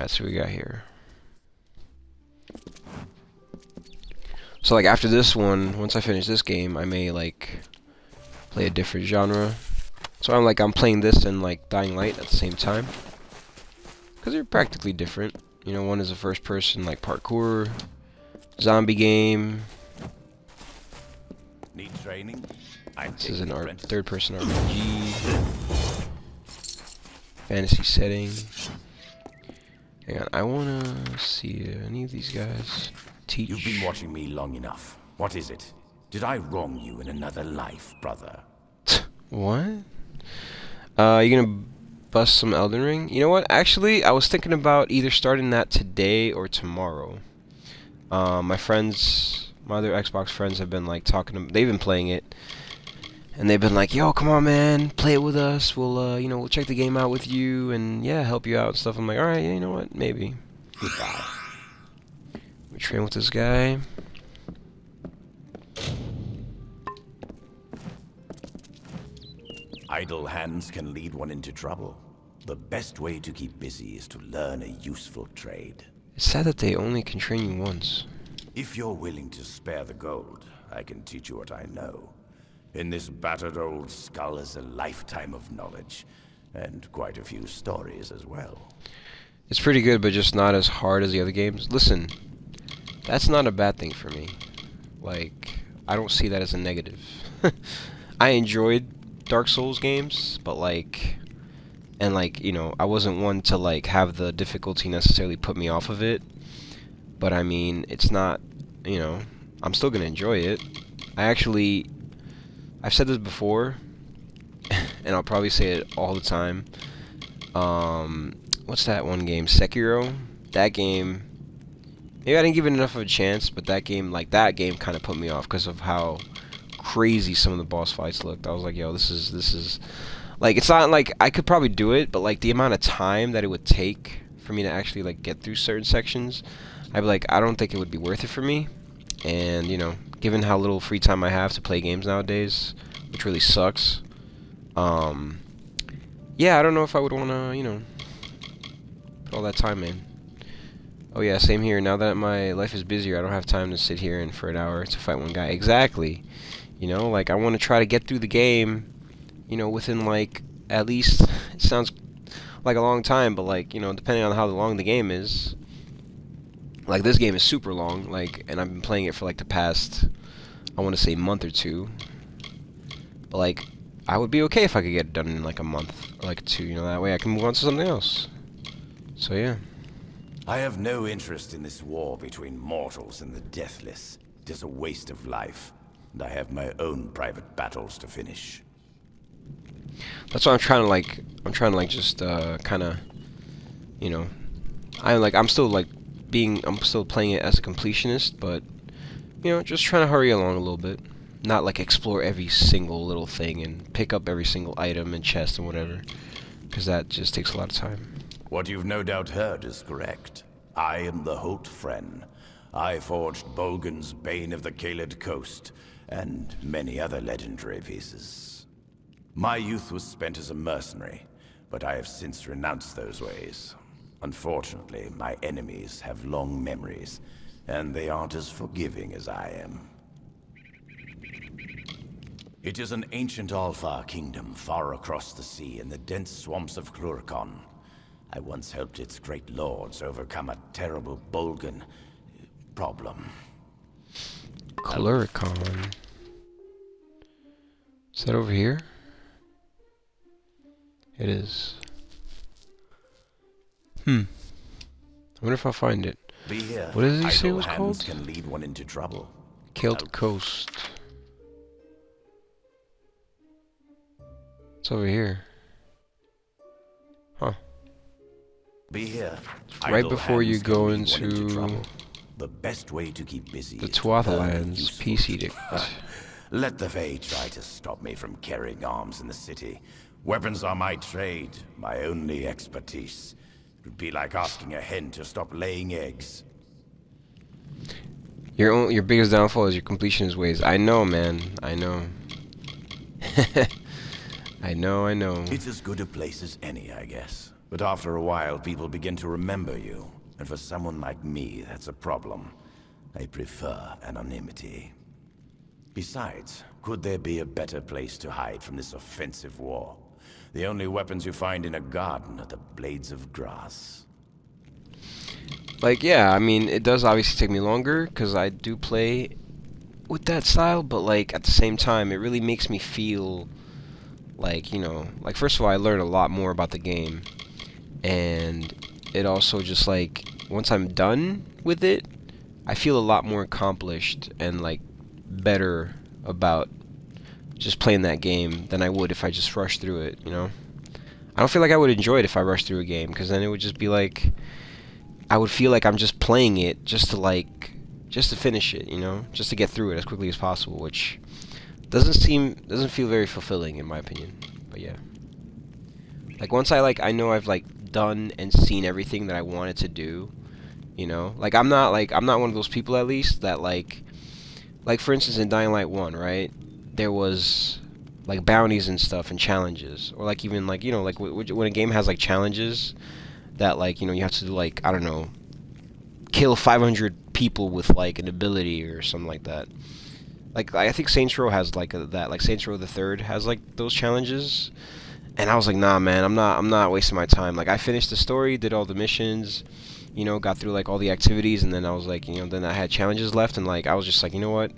Let's see what we got here. So like after this one, once I finish this game, I may like play a different genre. So I'm playing this and like Dying Light at the same time, because they're practically different. You know, one is a first-person like parkour zombie game. Need training? This is an third-person RPG, fantasy setting. Hang on, I wanna see any of these guys teach. You've been watching me long enough. What is it? Did I wrong you in another life, brother? What? You gonna bust some Elden Ring? You know what? Actually, I was thinking about either starting that today or tomorrow. My friends, my other Xbox friends have been like they've been playing it, and they've been like, "Yo, come on, man, play it with us. We'll, you know, we'll check the game out with you, and yeah, help you out and stuff." I'm like, "All right, yeah, you know what? Maybe." Goodbye. We train with this guy. Idle hands can lead one into trouble. The best way to keep busy is to learn a useful trade. It's sad that they only can train you once. If you're willing to spare the gold, I can teach you what I know. In this battered old skull is a lifetime of knowledge, and quite a few stories as well. It's pretty good, but just not as hard as the other games. Listen, that's not a bad thing for me. Like, I don't see that as a negative. I enjoyed Dark Souls games, but like, and like, you know, I wasn't one to like have the difficulty necessarily put me off of it. But I mean, it's not, you know, I'm still gonna enjoy it. I've said this before, and I'll probably say it all the time. What's that one game? Sekiro? That game, maybe I didn't give it enough of a chance, but that game kind of put me off because of how crazy some of the boss fights looked. I was like, yo, this is like, it's not like I could probably do it, but like the amount of time that it would take for me to actually like get through certain sections, I'd be like, I don't think it would be worth it for me. And you know, given how little free time I have to play games nowadays, which really sucks, yeah, I don't know if I would want to, you know, put all that time in. Oh yeah, same here. Now that my life is busier, I don't have time to sit here and for an hour to fight one guy. Exactly. You know, like I want to try to get through the game, you know, within like at least, it sounds like a long time, but like, you know, depending on how long the game is. Like this game is super long, like, and I've been playing it for like the past, I want to say month or two. But like, I would be okay if I could get it done in like a month or like two, you know, that way I can move on to something else. So yeah. I have no interest in this war between mortals and the deathless. It is a waste of life, and I have my own private battles to finish. That's why I'm trying to like just kind of, you know, I'm still playing it as a completionist, but you know, just trying to hurry along a little bit, not like explore every single little thing and pick up every single item and chest and whatever, because that just takes a lot of time. What you've no doubt heard is correct. I am the Holte Frenn. I forged Bolgan's Bane of the Caelid Coast, and many other legendary pieces. My youth was spent as a mercenary, but I have since renounced those ways. Unfortunately, my enemies have long memories, and they aren't as forgiving as I am. It is an ancient Alfar kingdom far across the sea in the dense swamps of Cluricon. I once helped its great lords overcome a terrible Bolgan problem. Cluricon. Is that over here? It is. I wonder if I'll find it. Be here. What does he say it was Idle called? hands can lead one into trouble. Caelid Coast. It's over here. Huh. Be here. Right Idle before you hands can go lead one into trouble. The best way to keep busy the is to Tuatha learn a Lands useful peace edict. Let the Fae try to stop me from carrying arms in the city. Weapons are my trade, my only expertise. It would be like asking a hen to stop laying eggs. Your biggest downfall is your completionist ways. I know, man. I know. I know. It's as good a place as any, I guess. But after a while, people begin to remember you. And for someone like me, that's a problem. I prefer anonymity. Besides, could there be a better place to hide from this offensive war? The only weapons you find in a garden are the blades of grass. Like, yeah, I mean, it does obviously take me longer, because I do play with that style, but, like, at the same time, it really makes me feel like, you know, like, first of all, I learned a lot more about the game, and it also just, like, once I'm done with it, I feel a lot more accomplished and, like, better about just playing that game than I would if I just rushed through it, you know? I don't feel like I would enjoy it if I rushed through a game, because then it would just be like, I would feel like I'm just playing it just to, like, just to finish it, you know? Just to get through it as quickly as possible, which doesn't feel very fulfilling in my opinion. But yeah. Like, once I know I've, like, done and seen everything that I wanted to do, you know? Like, I'm not one of those people, at least, that, like, for instance, in Dying Light 1, right? There was, like, bounties and stuff and challenges. Or, like, even, like, you know, like, when a game has, like, challenges that, like, you know, you have to do, like, I don't know, kill 500 people with, like, an ability or something like that. Like, I think Saints Row has, like, that. Like, Saints Row the Third has, like, those challenges. And I was like, nah, man, I'm not wasting my time. Like, I finished the story, did all the missions, you know, got through, like, all the activities, and then I was like, you know, then I had challenges left, and, like, I was just like, you know what?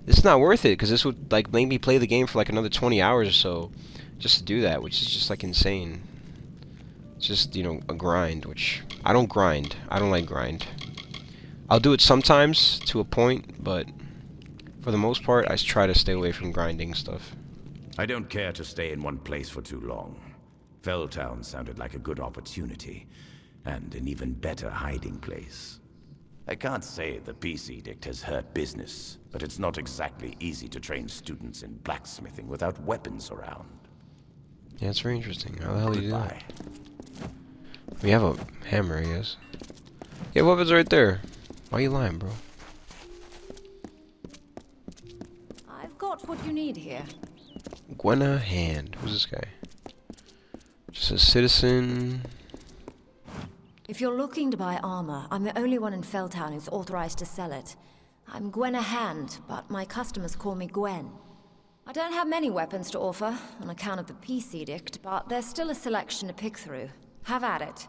This is not worth it, because this would, like, make me play the game for, like, another 20 hours or so just to do that, which is just, like, insane. It's just, you know, a grind, which I don't grind. I don't like grind. I'll do it sometimes to a point, but for the most part, I try to stay away from grinding stuff. I don't care to stay in one place for too long. Felltown sounded like a good opportunity, and an even better hiding place. I can't say the Peace Edict has hurt business, but it's not exactly easy to train students in blacksmithing without weapons around. Yeah, it's very interesting. How the hell do you do that? Goodbye. We have a hammer, I guess. Yeah, weapons right there. Why are you lying, bro? I've got what you need here. Gwenna Hand. Who's this guy? Just a citizen. If you're looking to buy armor, I'm the only one in Felltown who's authorized to sell it. I'm Gwenna Hand, but my customers call me Gwen. I don't have many weapons to offer on account of the Peace Edict, but there's still a selection to pick through. Have at it.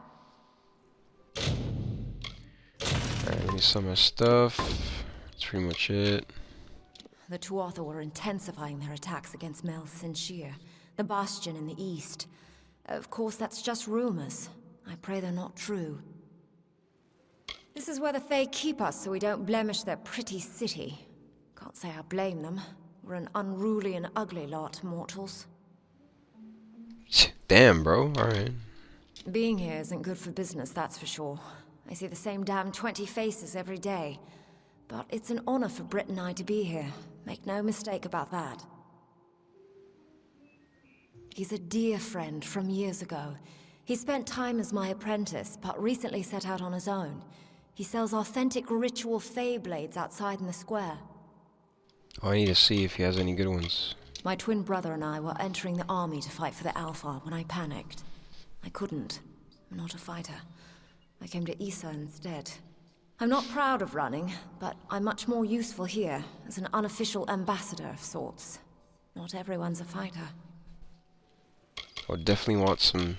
Alright, let me sell my stuff. That's pretty much it. The Tuatha were intensifying their attacks against Mel Sinshir, the bastion in the east. Of course, that's just rumors. I pray they're not true. This is where the Fae keep us so we don't blemish their pretty city. Can't say I blame them. We're an unruly and ugly lot, mortals. Damn, bro. Alright. Being here isn't good for business, that's for sure. I see the same damn 20 faces every day. But it's an honor for Britt and I to be here. Make no mistake about that. He's a dear friend from years ago. He spent time as my apprentice, but recently set out on his own. He sells authentic ritual Fae blades outside in the square. Oh, I need to see if he has any good ones. My twin brother and I were entering the army to fight for the Alpha when I panicked. I couldn't. I'm not a fighter. I came to Ysa instead. I'm not proud of running, but I'm much more useful here, as an unofficial ambassador of sorts. Not everyone's a fighter. I would definitely want some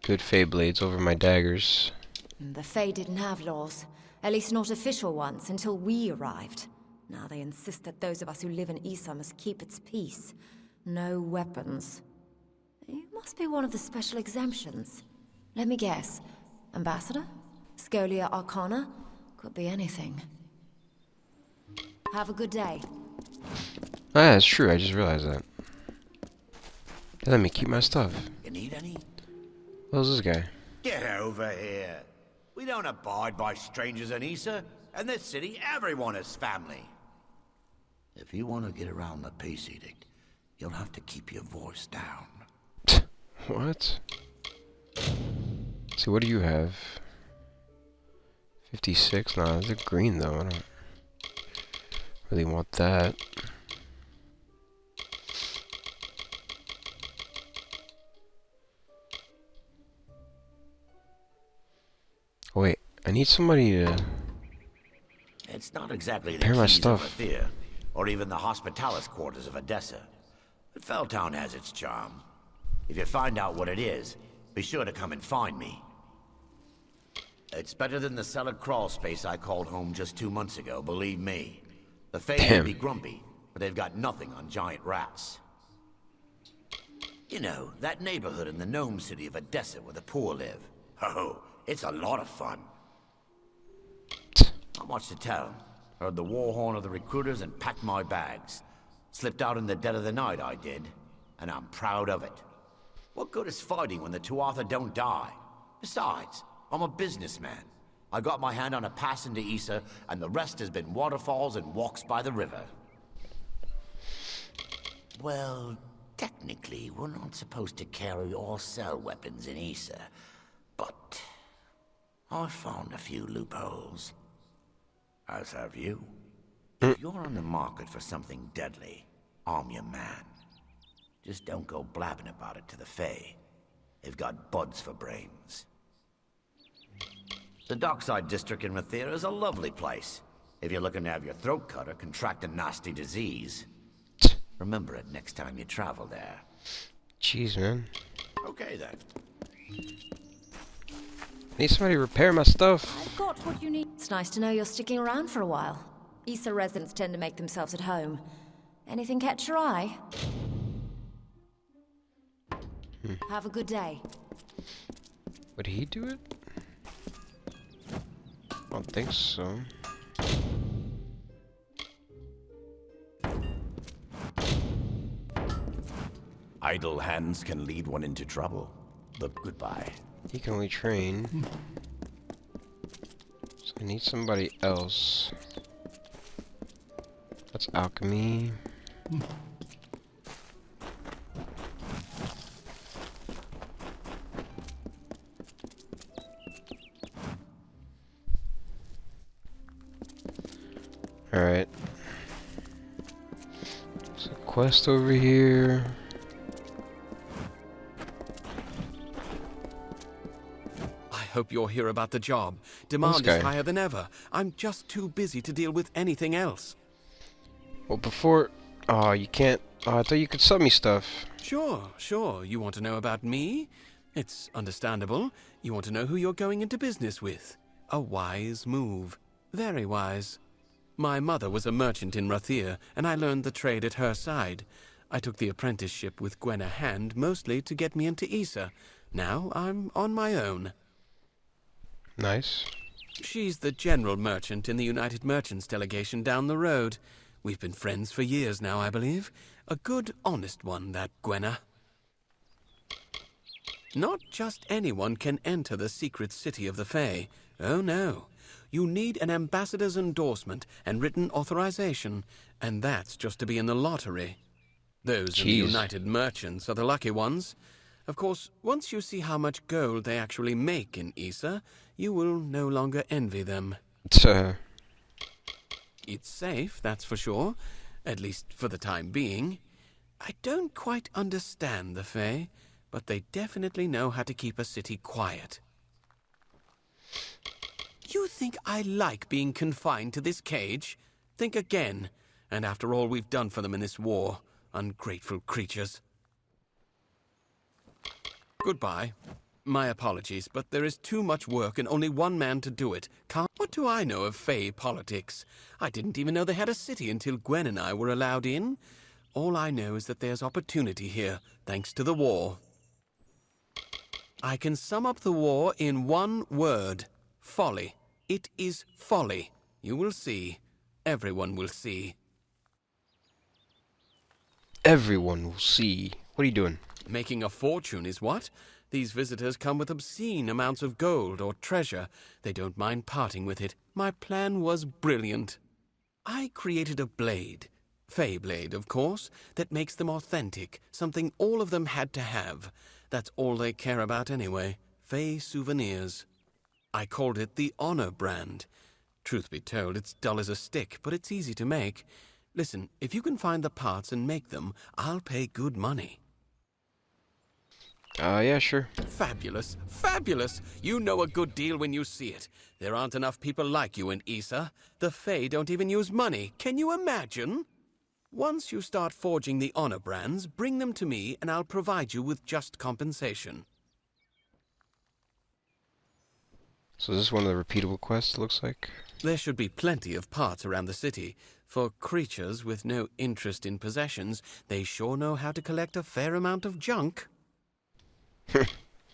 good Fae blades over my daggers. The Fae didn't have laws, at least not official ones, until we arrived. Now they insist that those of us who live in Ysa must keep its peace. No weapons. You must be one of the special exemptions. Let me guess. Ambassador? Scolia Arcana? Could be anything. Have a good day. Ah, yeah, it's true. I just realized that. They let me keep my stuff. You need any? Who's this guy? Get over here. We don't abide by strangers in Ysa. In this city, everyone is family. If you want to get around the Peace Edict, you'll have to keep your voice down. What? Let's see, what do you have? 56? Nah, they're green though. I don't really want that. Oh, wait, I need somebody to It's not exactly the repair my keys of stuff. Rathir, or even the hospitalis quarters of Edessa. But Felltown has its charm. If you find out what it is, be sure to come and find me. It's better than the cellar crawl space I called home just 2 months ago, believe me. The Fae may Damn. be grumpy, but they've got nothing on giant rats. You know, that neighborhood in the gnome city of Edessa where the poor live. Oh, it's a lot of fun. Not much to tell. Heard the war horn of the recruiters and packed my bags. Slipped out in the dead of the night, I did. And I'm proud of it. What good is fighting when the Tuatha don't die? Besides, I'm a businessman. I got my hand on a pass into Ysa, and the rest has been waterfalls and walks by the river. Well, technically, we're not supposed to carry or sell weapons in Ysa. But I found a few loopholes. As have you. If you're on the market for something deadly, I'm your man. Just don't go blabbing about it to the Fae. They've got buds for brains. The Dockside District in Rathir is a lovely place. If you're looking to have your throat cut or contract a nasty disease. Remember it next time you travel there. Jeez, man. Okay then. Need somebody to repair my stuff. I've got what you need. It's nice to know you're sticking around for a while. Ysa residents tend to make themselves at home. Anything catch your eye? Have a good day. Would he do it? I don't think so. Idle hands can lead one into trouble. But goodbye. He can only train. So I need somebody else. That's alchemy. Alright. There's a quest over here. I hope you're here about the job. Demand guy. is higher than ever. I'm just too busy to deal with anything else. Well, before... Oh, you can't... Oh, I thought you could sub me stuff. Sure. You want to know about me? It's understandable. You want to know who you're going into business with. A wise move. Very wise. My mother was a merchant in Rathir, and I learned the trade at her side. I took the apprenticeship with Gwenna hand, mostly to get me into Ysa. Now I'm on my own. Nice. She's the general merchant in the United Merchants delegation down the road. We've been friends for years now, I believe. A good, honest one, that Gwenna. Not just anyone can enter the secret city of the Fae. Oh no. You need an ambassador's endorsement and written authorization, and that's just to be in the lottery. Those in the Jeez. United Merchants are the lucky ones. Of course, once you see how much gold they actually make in Ysa, you will no longer envy them. It's safe, that's for sure. At least for the time being. I don't quite understand the Fae, but they definitely know how to keep a city quiet. You think I like being confined to this cage? Think again. And after all we've done for them in this war, ungrateful creatures. Goodbye. My apologies, but there is too much work and only one man to do it. What do I know of Fae politics? I didn't even know they had a city until Gwen and I were allowed in. All I know is that there's opportunity here, thanks to the war. I can sum up the war in one word. Folly. It is folly. You will see. Everyone will see. Everyone will see. What are you doing? Making a fortune is what? These visitors come with obscene amounts of gold or treasure. They don't mind parting with it. My plan was brilliant. I created a blade. Fae blade, of course, that makes them authentic. Something all of them had to have. That's all they care about anyway. Fae souvenirs. I called it the Honor brand. Truth be told, it's dull as a stick, but it's easy to make. Listen, if you can find the parts and make them, I'll pay good money. Yeah, sure. Fabulous, fabulous! You know a good deal when you see it. There aren't enough people like you in Ysa. The Fae don't even use money. Can you imagine? Once you start forging the honor brands, bring them to me and I'll provide you with just compensation. So is this one of the repeatable quests, it looks like? There should be plenty of parts around the city. For creatures with no interest in possessions, they sure know how to collect a fair amount of junk.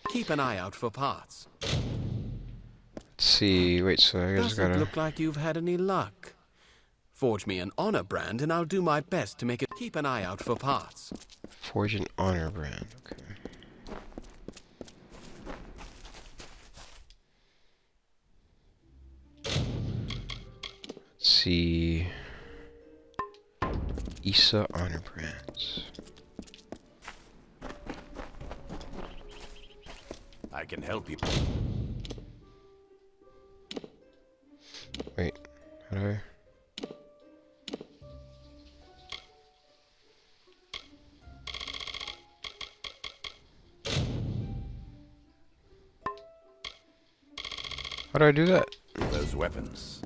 Keep an eye out for parts. Let's see, wait, so I guess I Doesn't gotta... look like you've had any luck. Forge me an honor brand and I'll do my best to make it. Keep an eye out for parts. Forge an honor brand, okay. Let's see... Ysa honor brands. I can help you. Wait, how do I... How do I do that? Those weapons.